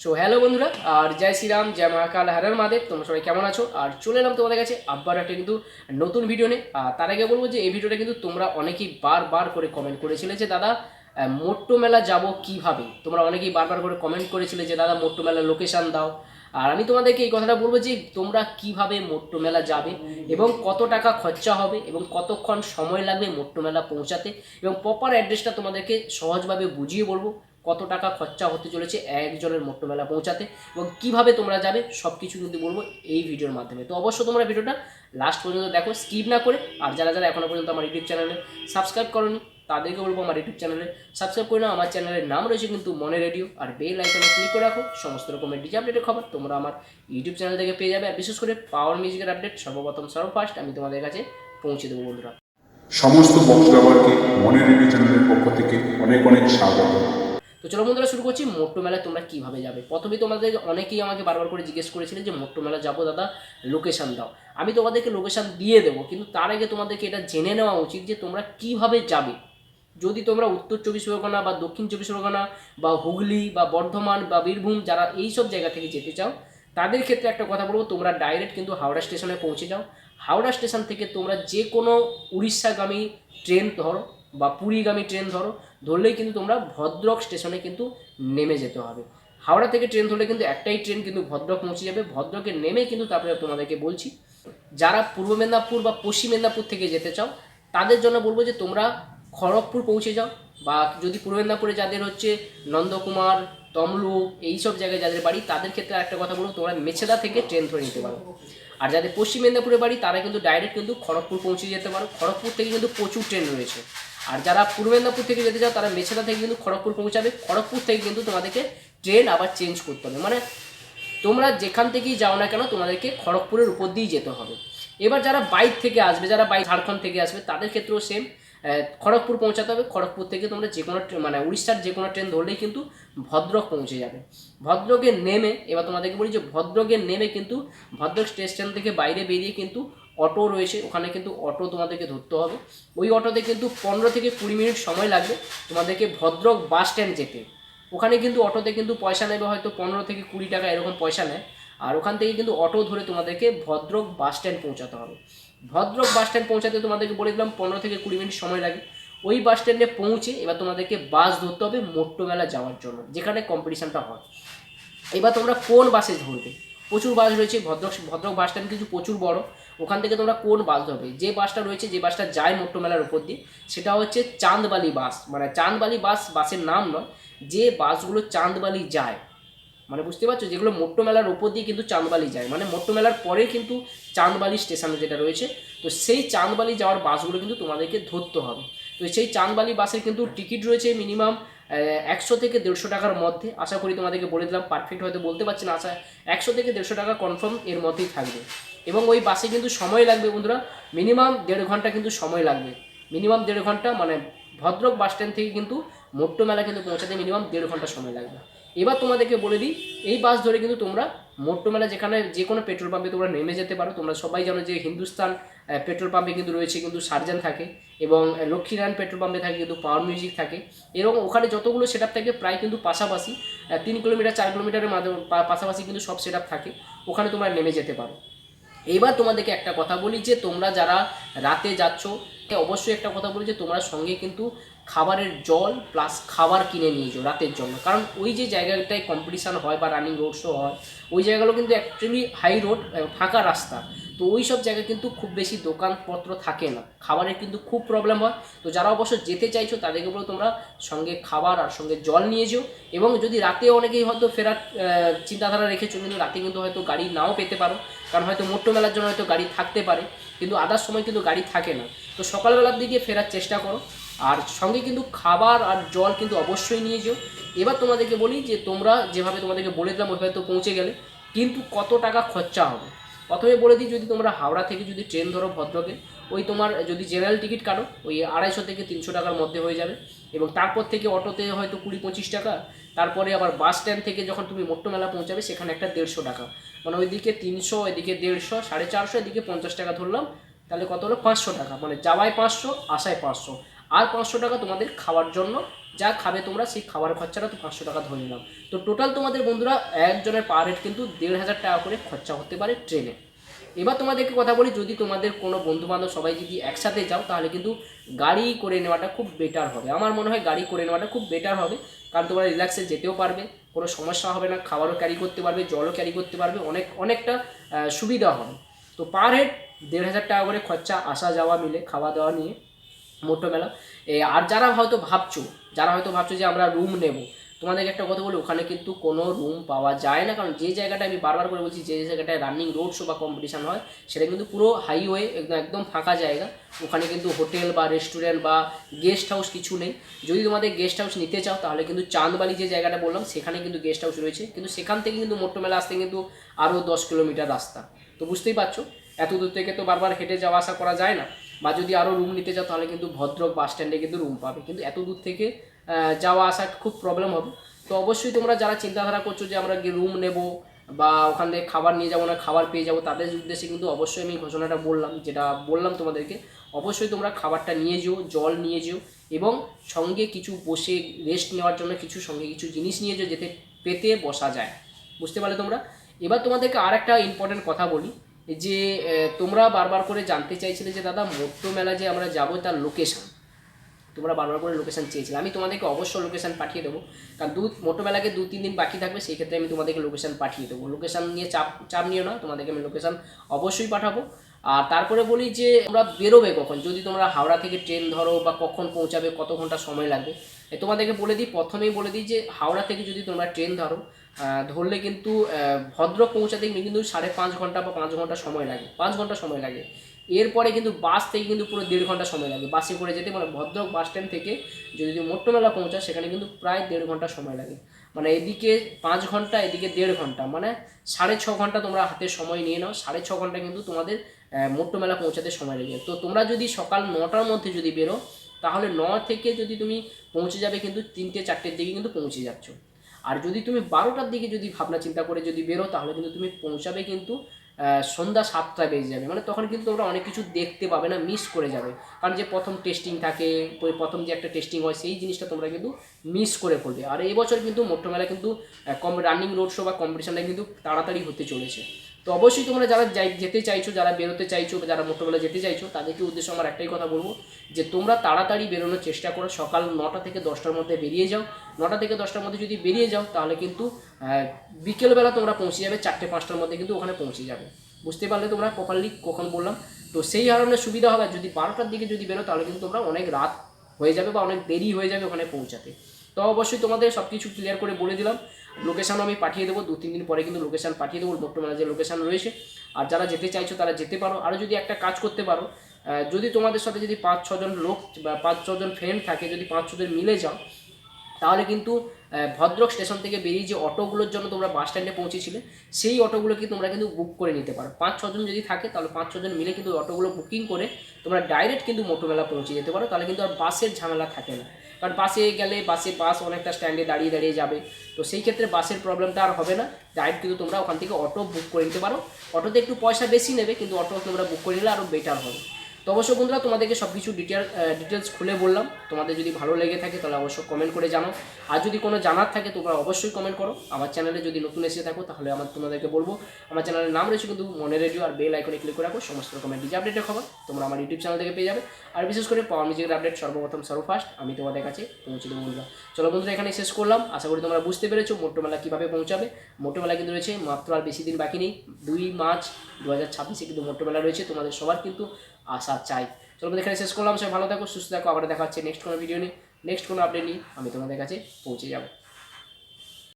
So hello বন্ধুরা, আর জয় শ্রীরাম, জয় মহাকাল, হর মহাদেব। তোমরা সবাই কেমন আছো? আর চলে এলাম তোমাদের কাছে আবার একটা কিন্তু নতুন ভিডিও নিয়ে। আর তার আগে বলবো যে এই ভিডিওটা কিন্তু তোমরা অনেকেই বারবার করে কমেন্ট করেছিলে যে দাদা মোট্টো মেলা যাব কিভাবে। তোমরা অনেকেই বারবার করে কমেন্ট করেছিলে যে দাদা মোট্টো মেলার লোকেশান দাও। আর আমি তোমাদেরকে এই কথাটা বলবো যে তোমরা কিভাবে মোট্টো মেলা যাবে এবং কত টাকা খরচা হবে এবং কতক্ষণ সময় লাগবে মোট্টো মেলা পৌঁছাতে, এবং প্রপার অ্যাড্রেসটা তোমাদেরকে সহজভাবে বুঝিয়ে বলবো কত টাকা খরচা হতে চলেছে একজনের মোট্টো মেলা পৌঁছাতে এবং কিভাবে তোমরা যাবে সব কিছু কিন্তু বলবো এই ভিডিওর মাধ্যমে। তো অবশ্যই তোমরা ভিডিওটা লাস্ট পর্যন্ত দেখো, স্কিপ না করে। আর যারা যারা এখনো পর্যন্ত আমার ইউটিউব চ্যানেলে সাবস্ক্রাইব করোনি তাদেরকে বলবো আমার ইউটিউব চ্যানেলে সাবস্ক্রাইব করে নাও। আমার চ্যানেলের নাম রয়েছে কিন্তু মনে রেডিও, আর বেল আইকনে ক্লিক করে রাখো। সমস্ত রকমের ডিজে আপডেটের খবর তোমরা আমার ইউটিউব চ্যানেল থেকে পেয়ে যাবে। আর বিশেষ করে পাওয়ার মিউজিকের আপডেট সর্বপ্রথম সর্বফার্স্ট আমি তোমাদের কাছে পৌঁছে দেবো বন্ধুরা। সমস্ত বক্তব্যকে মনে রেডিও চ্যানেলের পক্ষ থেকে অনেক অনেক স্বাগত। তো চলো বন্ধুরা শুরু করছি মোট্টো মেলায় তোমরা কিভাবে যাবে। প্রথমেই তোমাদের অনেকেই আমাকে বারবার করে জিজ্ঞেস করেছিলেন যে মোট্টো মেলা যাবো দাদা, লোকেশান দাও। আমি তোমাদেরকে লোকেশান দিয়ে দেবো, কিন্তু তার আগে তোমাদেরকে এটা জেনে নেওয়া উচিত যে তোমরা কিভাবে যাবে। যদি তোমরা উত্তর চব্বিশ পরগনা বা দক্ষিণ চব্বিশ পরগনা বা হুগলি বা বর্ধমান বা বীরভূম যারা এই সব জায়গা থেকে যেতে চাও, তাদের ক্ষেত্রে একটা কথা বলবো, তোমরা ডাইরেক্ট কিন্তু হাওড়া স্টেশনে পৌঁছে যাও। হাওড়া স্টেশন থেকে তোমরা যে কোনো উড়িষ্যাগামী ট্রেন ধরো বা পুরীগামী ট্রেন ধরলেই কিন্তু তোমরা ভদ্রক স্টেশনে কিন্তু নেমে যেতে হবে। হাওড়া থেকে ট্রেন ধরলে কিন্তু একটাই ট্রেন কিন্তু ভদ্রক পৌঁছে যাবে। ভদ্রকে নেমে কিন্তু তারপরে তোমাদেরকে বলছি, যারা পূর্ব মেদিনীপুর বা পশ্চিম মেদিনীপুর থেকে যেতে চাও তাদের জন্য বলবো যে তোমরা খড়গপুর পৌঁছে যাও। বা যদি পূর্ব মেদিনীপুরে যাদের হচ্ছে নন্দকুমার, তমলুক এই সব জায়গায় যাদের বাড়ি, তাদের ক্ষেত্রে একটা কথা বলবো, তোমরা মেছেদা থেকে ট্রেন ধরে নিতে পারো। আর যাদের পশ্চিম মেদিনীপুরে বাড়ি তারা কিন্তু ডাইরেক্ট কিন্তু খড়গপুর পৌঁছে যেতে পারো। খড়গপুর থেকে কিন্তু প্রচুর ট্রেন রয়েছে। আর যারা পূর্ব মেদিনীপুর থেকে যেতে চাও তারা মেছেদা থেকে কিন্তু খড়গপুর পৌঁছাবে। খড়গপুর থেকে কিন্তু তোমাদেরকে ট্রেন আবার চেঞ্জ করতে হবে, মানে তোমরা যেখান থেকেই যাও না কেন তোমাদেরকে খড়গপুরের উপর দিয়েই যেতে হবে। এবার যারা বাইক থেকে আসবে, যারা বাইক ঝাড়খণ্ড থেকে আসবে, তাদের ক্ষেত্রেও সেম, খড়গপুর পৌঁছাতে হবে। খড়গপুর থেকে তোমরা যে কোনো মানে উড়িষ্যার যে কোনো ট্রেন ধরলেই কিন্তু ভদ্রক পৌঁছে যাবে। ভদ্রকে নেমে, এবার তোমাদেরকে বলি যে ভদ্রকে নেমে কিন্তু ভদ্রক স্টেশন থেকে বাইরে বেরিয়ে কিন্তু অটো রয়েছে, ওখানে কিন্তু অটো তোমাদেরকে ধরতে হবে। ওই অটোতে কিন্তু 15 থেকে 20 মিনিট সময় লাগবে তোমাদেরকে ভদ্রক বাস স্ট্যান্ড যেতে। ওখানে কিন্তু অটোতে কিন্তু পয়সা নেবে হয়তো 15 থেকে 20 টাকা এরকম পয়সা নেয়। আর ওখান থেকে কিন্তু অটো ধরে তোমাদেরকে ভদ্রক বাস স্ট্যান্ড পৌঁছাতে হবে। ভদ্রক বাস স্ট্যান্ড পৌঁছাতে তোমাদেরকে বলে দিলাম 15 থেকে 20 মিনিট সময় লাগে। ওই বাস স্ট্যান্ডে পৌঁছে এবার তোমাদেরকে বাস ধরতে হবে মোট্টো মেলা যাওয়ার জন্য, যেখানে কম্পিটিশানটা হয়। এবার তোমরা কোন বাসে ধরবে? প্রচুর বাস রয়েছে। ভদ্রক বাস স্ট্যান্ড কিন্তু প্রচুর বড়। ওখান থেকে তোমরা কোন বাস ধরবে? যে বাসটা রয়েছে, যে বাসটা যায় মোট্টো মেলার উপর দিয়ে, সেটা হচ্ছে চাঁদবালি বাস। মানে চাঁদবালি বাসের নাম নয়, যে বাসগুলো চাঁদবালি যায়, মানে বুঝতে পারছো, যেগুলো মোট্টো মেলার ওপর দিয়ে কিন্তু চাঁদবালি যায়, মানে মোট্টো মেলার পরে কিন্তু চাঁদবালি স্টেশনে যেটা রয়েছে, তো সেই চাঁদবালি যাওয়ার বাসগুলো কিন্তু তোমাদেরকে ধরতে হবে। তো সেই চাঁদবালি বাসের কিন্তু টিকিট রয়েছে মিনিমাম 100 থেকে 150 টাকার মধ্যে। আশা করি তোমাদেরকে বলে দিলাম, পারফেক্ট হয়তো বলতে পারছি না, আশা 100 থেকে 150 টাকা কনফার্ম এর মধ্যেই থাকবে। এবং ওই বাসে কিন্তু সময় লাগবে বন্ধুরা, মিনিমাম 1.5 ঘন্টা কিন্তু সময় লাগবে। মিনিমাম 1.5 ঘন্টা, মানে ভদ্রক বাস স্ট্যান্ড থেকে কিন্তু মোট্টো মেলা কিন্তু পৌঁছাতে মিনিমাম 1.5 ঘন্টা সময় লাগবে। এবার তোমাদেরকে বলে দিই, এই বাস ধরে কিন্তু তোমরা মোট্টো মেলা যেখানে যে কোনো পেট্রোল পাম্পে তোমরা নেমে যেতে পারো। তোমরা সবাই জানো যে হিন্দুস্তান পেট্রোল পাম্পে কিন্তু রয়েছে কিন্তু সার্জেন থাকে, এবং লক্ষ্মীনারায়ণ পেট্রোল পাম্পে থাকে কিন্তু পাওয়ার মিউজিক থাকে। এরকম ওখানে যতগুলো সেট আপ থাকে প্রায় কিন্তু পাশাপাশি 3 কিলোমিটার 4 কিলোমিটারের মাধ্যমে পাশাপাশি কিন্তু সব সেট আপ থাকে, ওখানে তোমরা নেমে যেতে পারো। এবার তোমাদেরকে একটা কথা বলি যে তোমরা যারা রাতে যাচ্ছ, অবশ্যই একটা কথা বলি যে তোমরা সঙ্গে কিন্তু খাবারের জল প্লাস খাবার কিনে নিয়ে যাও রাতের জন্য। কারণ ওই যে জায়গাটায় কম্পিটিশান হয় বা রানিং রোড শো হয়, ওই জায়গাগুলো কিন্তু অ্যাকচুয়ালি হাই রোড, ফাঁকা রাস্তা। তো ওই সব জায়গায় কিন্তু খুব বেশি দোকানপত্র থাকে না, খাবারের কিন্তু খুব প্রবলেম হয়। তো যারা অবশ্য যেতে চাইছো তাদেরকে বলো তোমরা সঙ্গে খাবার আর সঙ্গে জল নিয়ে যেও। এবং যদি রাতে অনেকেই হয়তো ফেরার চিন্তাধারা রেখেছো, কিন্তু রাতে কিন্তু হয়তো গাড়ি নাও পেতে পারো, কারণ হয়তো মোট্টো মেলার জন্য হয়তো গাড়ি থাকতে পারে, কিন্তু আদার সময় কিন্তু গাড়ি থাকে না। তো সকালবেলার দিকে ফেরার চেষ্টা করো, আর সঙ্গে কিন্তু খাবার আর জল কিন্তু অবশ্যই নিয়ে যেও। এবার তোমাদেরকে বলি যে তোমরা যেভাবে তোমাদেরকে বলে দিলাম ওইভাবে তো পৌঁছে গেলে, কিন্তু কত টাকা খরচা হবে প্রথমে বলে দিই। যদি তোমরা হাওড়া থেকে যদি ট্রেন ধরো ভদ্রকে, ওই তোমার যদি জেনারেল টিকিট কাটো ওই 250 থেকে 300 টাকার মধ্যে হয়ে যাবে। এবং তারপর থেকে অটোতে হয়তো 20-25 টাকা। তারপরে আবার বাস স্ট্যান্ড থেকে যখন তুমি মোট্টো মেলা পৌঁছাবে সেখানে একটা 150 টাকা, মানে ওইদিকে 300, এদিকে 150, 450, এদিকে 50 টাকা ধরলাম, তাহলে কত হলো 500 টাকা। মানে যাওয়ায় 500, আসায় 500, আর 500 টাকা তোমাদের খাওয়ার জন্য যা খাবে তোমরা সেই খাবার খরচাটা তো 500 টাকা ধরে নিলাম। তো টোটাল তোমাদের বন্ধুরা একজনের পার হেড কিন্তু 1,500 টাকা করে খরচা হতে পারে ট্রেনে। এবার তোমাদেরকে কথা বলি, যদি তোমাদের কোনো বন্ধুবান্ধব সবাই যদি একসাথে যাও তাহলে কিন্তু গাড়ি করে নেওয়াটা খুব বেটার হবে। আমার মনে হয় গাড়ি করে নেওয়াটা খুব বেটার হবে, কারণ তোমরা রিল্যাক্সে যেতেও পারবে, কোনো সমস্যা হবে না, খাবারও ক্যারি করতে পারবে, জলও ক্যারি করতে পারবে, অনেকটা সুবিধা হবে। তো পার হেড 1,500 টাকা করে খরচা, আসা যাওয়া মিলে, খাওয়া দাওয়া নিয়ে মোটো মেলা। আর যারা হয়তো ভাবছো যে আমরা রুম নেব, তোমাদেরকে একটা কথা বলি, ওখানে কিন্তু কোনো রুম পাওয়া যায় না। কারণ যে জায়গাটা আমি বারবার করে বলছি, যে জায়গাটায় রানিং রোড শো বা কম্পিটিশান হয়, সেটা কিন্তু পুরো হাইওয়ে, একদম ফাঁকা জায়গা। ওখানে কিন্তু হোটেল বা রেস্টুরেন্ট বা গেস্ট হাউস কিছু নেই। যদি তোমাদের গেস্ট হাউস নিতে চাও তাহলে কিন্তু চাঁদবালি যে জায়গাটা বললাম সেখানে কিন্তু গেস্ট হাউস রয়েছে, কিন্তু সেখান থেকে কিন্তু মোটো মেলা আসতে কিন্তু আরও 10 কিলোমিটার রাস্তা। তো বুঝতেই পারছো, এত দূর থেকে তো বারবার হেঁটে যাওয়া আসা করা যায় না। বা যদি আরও রুম নিতে চাও তাহলে কিন্তু ভদ্রক বাস স্ট্যান্ডে কিন্তু রুম পাবে, কিন্তু এত দূর থেকে যাওয়া আসা খুব প্রবলেম হবে। তো অবশ্যই তোমরা যারা চিন্তাধারা করছো যে আমরা রুম নেব বা ওখান থেকে খাবার নিয়ে যাবো না, খাবার পেয়ে যাবো, তাদের উদ্দেশ্যে কিন্তু অবশ্যই আমি ঘোষণাটা বললাম, যেটা বললাম তোমাদেরকে, অবশ্যই তোমরা খাবারটা নিয়ে যেও, জল নিয়ে যেও, এবং সঙ্গে কিছু বসে রেস্ট নেওয়ার জন্য সঙ্গে কিছু জিনিস নিয়ে যেও, যেতে পেতে বসা যায়। বুঝতে পারলে তোমরা? এবার তোমাদেরকে আর একটা ইম্পর্টেন্ট কথা বলি, যে তোমরা বারবার করে জানতে চাইছিলে যে দাদা মোটো মেলা যে আমরা যাবো তার লোকেশান, তোমরা বারবার করে লোকেশান চেয়েছিলে। আমি তোমাদেরকে অবশ্যই লোকেশান পাঠিয়ে দেবো, কারণ মোটো মেলাকে 2-3 দিন বাকি থাকবে, সেই ক্ষেত্রে আমি তোমাদেরকে লোকেশান পাঠিয়ে দেবো। লোকেশান নিয়ে চাপ নিও না, তোমাদেরকে আমি লোকেশান অবশ্যই পাঠাবো। আর তারপরে বলি যে তোমরা বেরোবে কখন, যদি তোমরা হাওড়া থেকে ট্রেন ধরো বা কখন পৌঁছাবে, কত ঘন্টা সময় লাগবে, তোমাদেরকে প্রথমেই বলে দিই যে হাওড়া থেকে যদি তোমরা ট্রেন ধরলে কিন্তু ভদ্রক পৌঁছাতে কিন্তু 5.5 ঘন্টা বা 5 ঘন্টা সময় লাগে, 5 ঘন্টা সময় লাগে। এরপরে কিন্তু বাস থেকে কিন্তু পুরো 1.5 ঘন্টা সময় লাগে, বাসে করে যেতে। মানে ভদ্রক বাস স্ট্যান্ড থেকে যদি মোটো মেলা পৌঁছায় সেখানে কিন্তু প্রায় 1.5 ঘন্টা সময় লাগে। মানে এদিকে 5 ঘন্টা, এদিকে 1.5 ঘন্টা, মানে 6.5 ঘন্টা তোমরা হাতে সময় নিয়ে নাও। 6.5 ঘন্টা কিন্তু তোমাদের মোটো মেলা পৌঁছাতে সময় লেগে। তো তোমরা যদি সকাল 9টার মধ্যে যদি বেরো, তাহলে 9 থেকে যদি তুমি পৌঁছে যাবে কিন্তু 3-4টের দিকে কিন্তু পৌঁছে যাচ্ছ। আর যদি তুমি 12টার দিকে যদি ভাবনা চিন্তা করে যদি বেরো, তাহলে কিন্তু তুমি পৌঁছাবে কিন্তু সন্ধ্যা 7টা বেজে যাবে। মানে তখন কিন্তু তোমরা অনেক কিছু দেখতে পাবে না, মিস করে যাবে। কারণ যে প্রথম টেস্টিং থাকে, প্রথম যে একটা টেস্টিং হয়, সেই জিনিসটা তোমরা কিন্তু মিস করে ফেলবে। আর এই বছর কিন্তু মোটো মেলা কিন্তু রানিং রোড শো বা কম্পিটিশনটা কিন্তু তাড়াতাড়ি হতে চলেছে। তো অবশ্যই তোমরা যারা যেতে চাইছো, যারা বেরোতে চাইছো, যারা মোটো মেলা যেতে চাইছো, তাদেরকে উদ্দেশ্যে আমার একটাই কথা বলবো, যে তোমরা তাড়াতাড়ি বেরোনোর চেষ্টা করো। সকাল 9টা থেকে 10টার মধ্যে বেরিয়ে যাও। 9টা থেকে 10টার মধ্যে যদি বেরিয়ে যাও, তাহলে কিন্তু বিকেলবেলা তোমরা পৌঁছে যাবে 4টে-5টার মধ্যে কিন্তু ওখানে পৌঁছে যাবে। বুঝতে পারলে তোমরা প্রপারলি কখন বললাম? তো সেই কারণে সুবিধা হবে। যদি 12টার দিকে যদি বেরো, তাহলে কিন্তু তোমরা অনেক রাত হয়ে যাবে বা অনেক দেরি হয়ে যাবে ওখানে পৌঁছাতে। তো অবশ্যই তোমাদের সব কিছু ক্লিয়ার করে বলে দিলাম। লোকেশানও আমি পাঠিয়ে দেবো, 2-3 দিন পরে কিন্তু লোকেশান পাঠিয়ে দেবো, মোটো মেলা যে লোকেশান রয়েছে। আর যারা যেতে চাইছো তারা যেতে পারো। আরও যদি একটা কাজ করতে পারো, যদি তোমাদের সাথে যদি 5-6 জন লোক বা 5-6 জন ফ্রেন্ড থাকে, যদি 5-6 জন মিলে যাও, তাহলে কিন্তু ভদ্রক স্টেশন থেকে বেরিয়ে যে অটোগুলোর জন্য তোমরা বাস স্ট্যান্ডে পৌঁছেছিলে, সেই অটোগুলোকে তোমরা কিন্তু বুক করে নিতে পারো। 5-6 জন যদি থাকে, তাহলে 5-6 জন মিলে কিন্তু অটোগুলো বুকিং করে তোমরা ডাইরেক্ট কিন্তু মোটো মেলা পৌঁছে যেতে পারো। তাহলে কিন্তু আর বাসের ঝামেলা থাকে না। কারণ বাসে গেলে বাস অনেকটা স্ট্যান্ডে দাঁড়িয়ে যাবে। তো সেই ক্ষেত্রে বাসের প্রবলেমটা আর হবে না। ডাইরেক্ট কিন্তু তোমরা ওখান থেকে অটো বুক করে নিতে পারো। অটোতে একটু পয়সা বেশি নেবে, কিন্তু অটো তোমরা বুক করে নিলে আরও বেটার হবে। তো অবশ্যই বন্ধুরা, তোমাদেরকে সব কিছু ডিটেলস খুলে বললাম। তোমাদের যদি ভালো লেগে থাকে তাহলে অবশ্যই কমেন্ট করে জানাও। আর যদি কোনো জানার থাকে তোমরা অবশ্যই কমেন্ট করো। আমার চ্যানেলে যদি নতুন এসে থাকো, তাহলে তোমাদেরকে বলবো, আমার চ্যানেলের নাম রয়েছে কিন্তু মনে রেডিও, আর বেল আইকনে ক্লিক করে রাখো। সমস্ত রকমের ডিজে আপডেটের খবর তোমরা আমার ইউটিউব চ্যানেল থেকে পেয়ে যাবে। আর বিশেষ করে পাওয়ার মিউজিকের আপডেট সর্বফার্স্ট আমি তোমাদের কাছে পৌঁছে দেবো বন্ধুরা। চলো বন্ধুরা, এখানে শেষ করলাম। আশা করি তোমরা বুঝতে পেরেছো মোটো মেলা কীভাবে পৌঁছাবে। মোটো মেলা কিন্তু রয়েছে মাত্র আর বেশি দিন বাকি নেই। 2 মার্চ 2026 কিন্তু মোটো মেলা রয়েছে। তোমাদের সবার কিন্তু আশা চাই। চলো এখানে শেষ করলাম। সবাই ভালো থাকো, সুস্থ থাকো। আবার দেখা হচ্ছে নেক্সট কোনো ভিডিও নিয়ে, নেক্সট কোনো আপডেট নিয়ে আমি তোমাদের কাছে পৌঁছে যাবো।